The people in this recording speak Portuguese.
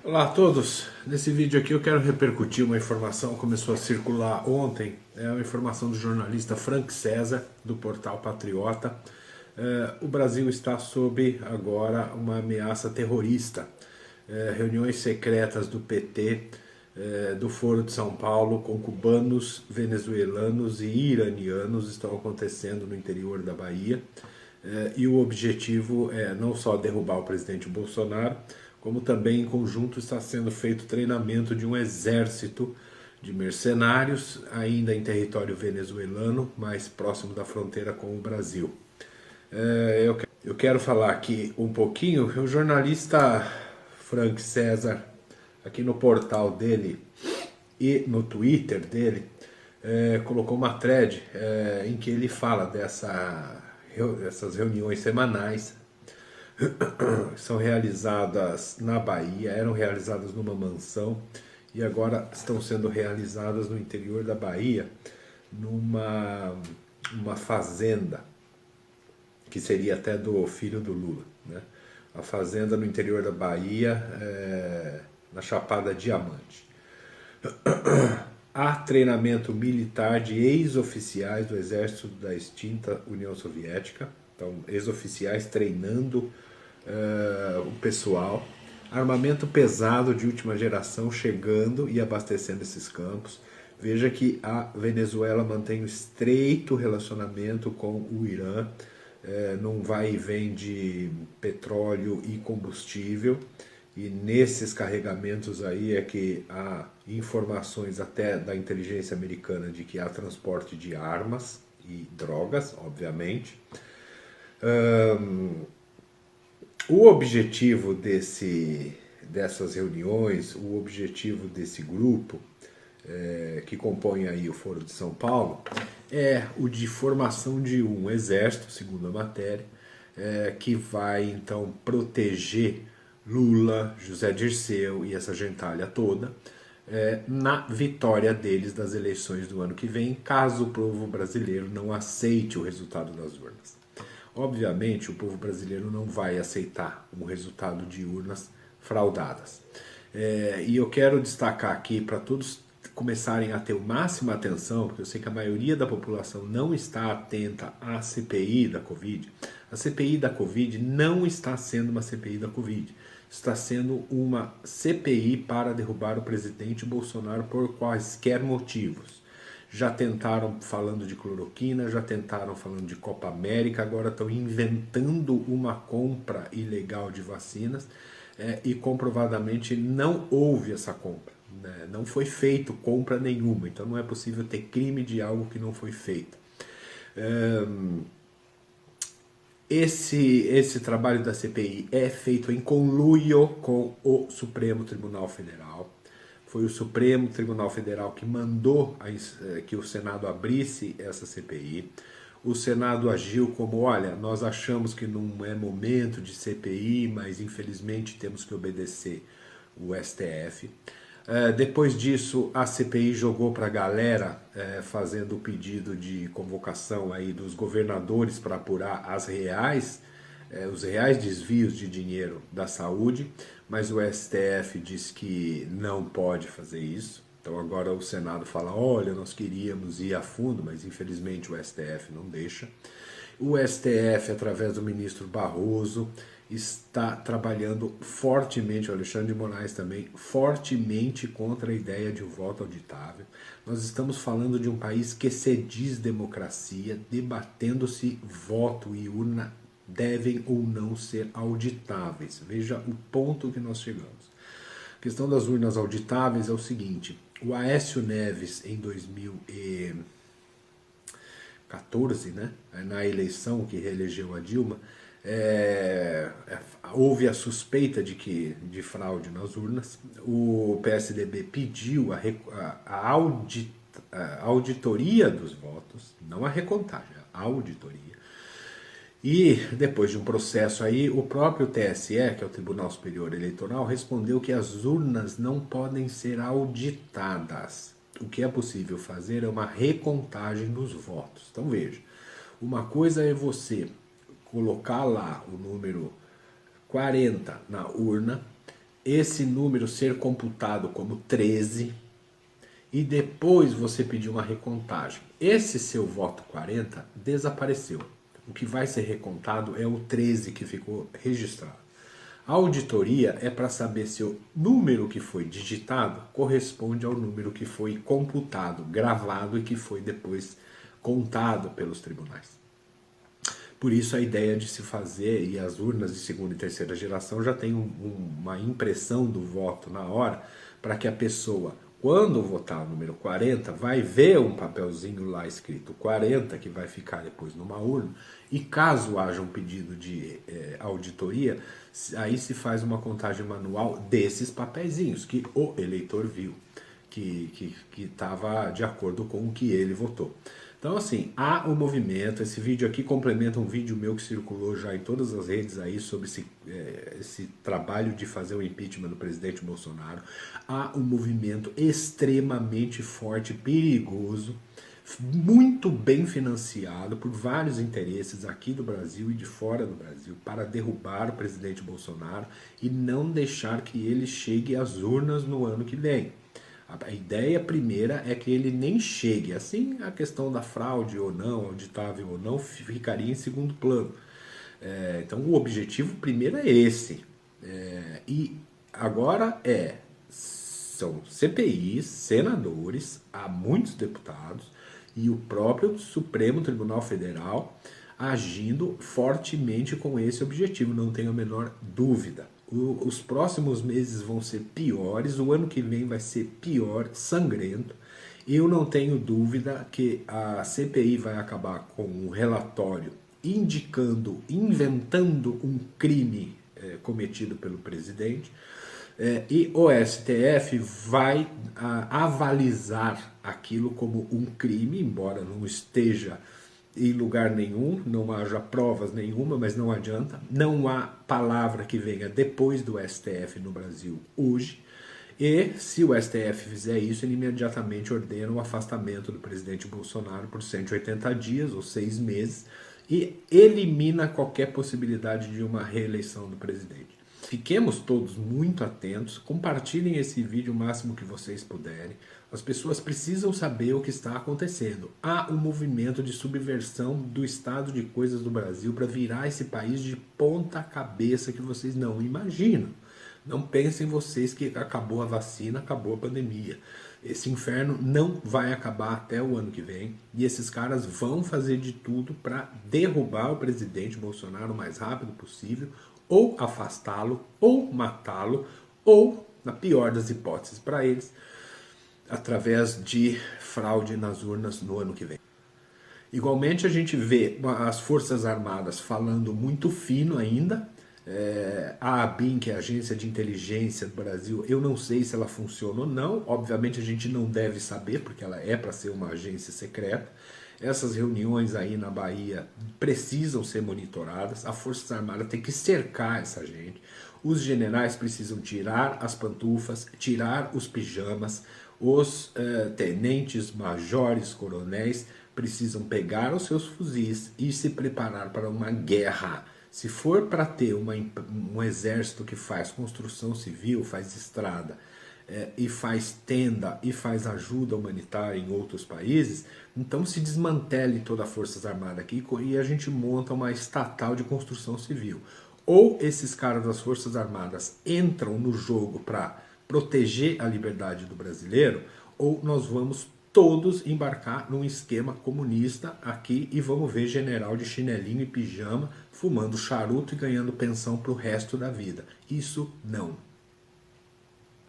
Olá a todos, nesse vídeo aqui eu quero repercutir uma informação que começou a circular ontem. É uma informação do jornalista Frank César, do portal Patriota. O Brasil está sob agora uma ameaça terrorista. Reuniões secretas do PT, do Foro de São Paulo, com cubanos, venezuelanos e iranianos estão acontecendo no interior da Bahia. E o objetivo é não só derrubar o presidente Bolsonaro, como também em conjunto está sendo feito treinamento de um exército de mercenários, ainda em território venezuelano, mais próximo da fronteira com o Brasil. Eu quero falar aqui um pouquinho, o jornalista Frank César, aqui no portal dele e no Twitter dele, colocou uma thread em que ele fala dessas reuniões semanais são realizadas na Bahia, eram realizadas numa mansão e agora estão sendo realizadas no interior da Bahia, numa fazenda, que seria até do filho do Lula, né? A fazenda no interior da Bahia, na Chapada Diamante. Há treinamento militar de ex-oficiais do exército da extinta União Soviética, então ex-oficiais treinando o pessoal, armamento pesado de última geração chegando e abastecendo esses campos. Veja que a Venezuela mantém um estreito relacionamento com o Irã, num vai e vem de petróleo e combustível, e nesses carregamentos aí é que há informações até da inteligência americana de que há transporte de armas e drogas, obviamente. O objetivo dessas reuniões, o objetivo desse grupo que compõe aí o Foro de São Paulo, é o de formação de um exército, segundo a matéria, que vai então proteger Lula, José Dirceu e essa gentalha toda, na vitória deles das eleições do ano que vem, caso o povo brasileiro não aceite o resultado das urnas. Obviamente, o povo brasileiro não vai aceitar um resultado de urnas fraudadas. E eu quero destacar aqui para todos começarem a ter o máximo atenção, porque eu sei que a maioria da população não está atenta à CPI da Covid. A CPI da Covid não está sendo uma CPI da Covid, está sendo uma CPI para derrubar o presidente Bolsonaro por quaisquer motivos. Já tentaram falando de cloroquina, já tentaram falando de Copa América, agora estão inventando uma compra ilegal de vacinas, e comprovadamente não houve essa compra, né? Não foi feito compra nenhuma, então não é possível ter crime de algo que não foi feito. Esse trabalho da CPI é feito em conluio com o Supremo Tribunal Federal. Foi o Supremo Tribunal Federal que mandou que o Senado abrisse essa CPI. O Senado agiu como, olha, nós achamos que não é momento de CPI, mas infelizmente temos que obedecer o STF. Depois disso, a CPI jogou para a galera, fazendo o pedido de convocação aí dos governadores para apurar os reais desvios de dinheiro da saúde, mas o STF diz que não pode fazer isso. Então agora o Senado fala, olha, nós queríamos ir a fundo, mas infelizmente o STF não deixa. O STF, através do ministro Barroso, está trabalhando fortemente, o Alexandre de Moraes também, fortemente contra a ideia de um voto auditável. Nós estamos falando de um país que se diz democracia, debatendo-se voto e urna devem ou não ser auditáveis. Veja o ponto que nós chegamos. A questão das urnas auditáveis é o seguinte, o Aécio Neves, em 2014, né, na eleição que reelegeu a Dilma, houve a suspeita de fraude nas urnas. O PSDB pediu a auditoria dos votos, não a recontagem, a auditoria. E depois de um processo aí, o próprio TSE, que é o Tribunal Superior Eleitoral, respondeu que as urnas não podem ser auditadas. O que é possível fazer é uma recontagem dos votos. Então veja, uma coisa é você colocar lá o número 40 na urna esse número ser computado como 13 e depois você pedir uma recontagem. Esse seu voto 40 desapareceu. O que vai ser recontado é o 13 que ficou registrado. A auditoria é para saber se o número que foi digitado corresponde ao número que foi computado, gravado e que foi depois contado pelos tribunais. Por isso a ideia de se fazer, e as urnas de segunda e terceira geração já tem uma impressão do voto na hora, para que a pessoa, quando votar o número 40, vai ver um papelzinho lá escrito 40, que vai ficar depois numa urna, e caso haja um pedido de auditoria, aí se faz uma contagem manual desses papeizinhos que o eleitor viu, que estava de acordo com o que ele votou. Então, assim, há um movimento. Esse vídeo aqui complementa um vídeo meu que circulou já em todas as redes aí sobre esse trabalho de fazer o impeachment do presidente Bolsonaro. Há um movimento extremamente forte, perigoso, muito bem financiado por vários interesses aqui do Brasil e de fora do Brasil para derrubar o presidente Bolsonaro e não deixar que ele chegue às urnas no ano que vem. A ideia primeira é que ele nem chegue. Assim, a questão da fraude ou não, auditável ou não, ficaria em segundo plano. Então, o objetivo primeiro é esse. E agora são CPIs, senadores, há muitos deputados e o próprio Supremo Tribunal Federal agindo fortemente com esse objetivo, não tenho a menor dúvida. Os próximos meses vão ser piores, o ano que vem vai ser pior, sangrento. Eu não tenho dúvida que a CPI vai acabar com um relatório indicando, inventando um crime cometido pelo presidente, e o STF vai avalizar aquilo como um crime, embora não esteja em lugar nenhum, não haja provas nenhuma, mas não adianta. Não há palavra que venha depois do STF no Brasil hoje. E se o STF fizer isso, ele imediatamente ordena o afastamento do presidente Bolsonaro por 180 dias ou 6 meses e elimina qualquer possibilidade de uma reeleição do presidente. Fiquemos todos muito atentos, compartilhem esse vídeo o máximo que vocês puderem. As pessoas precisam saber o que está acontecendo. Há um movimento de subversão do estado de coisas do Brasil para virar esse país de ponta cabeça que vocês não imaginam. Não pensem vocês que acabou a vacina, acabou a pandemia. Esse inferno não vai acabar até o ano que vem e esses caras vão fazer de tudo para derrubar o presidente Bolsonaro o mais rápido possível, ou afastá-lo, ou matá-lo, ou, na pior das hipóteses para eles, através de fraude nas urnas no ano que vem. Igualmente a gente vê as Forças Armadas falando muito fino ainda. A ABIN, que é a Agência de Inteligência do Brasil, eu não sei se ela funciona ou não. Obviamente a gente não deve saber, porque ela é para ser uma agência secreta. Essas reuniões aí na Bahia precisam ser monitoradas. A Força Armada tem que cercar essa gente. Os generais precisam tirar as pantufas, tirar os pijamas. Os tenentes, majores, coronéis precisam pegar os seus fuzis e se preparar para uma guerra. Se for para ter um exército que faz construção civil, faz estrada, e faz tenda e faz ajuda humanitária em outros países, então se desmantele toda a Forças Armadas aqui e a gente monta uma estatal de construção civil. Ou esses caras das Forças Armadas entram no jogo para proteger a liberdade do brasileiro, ou nós vamos todos embarcar num esquema comunista aqui e vamos ver general de chinelinho e pijama fumando charuto e ganhando pensão para o resto da vida. Isso não.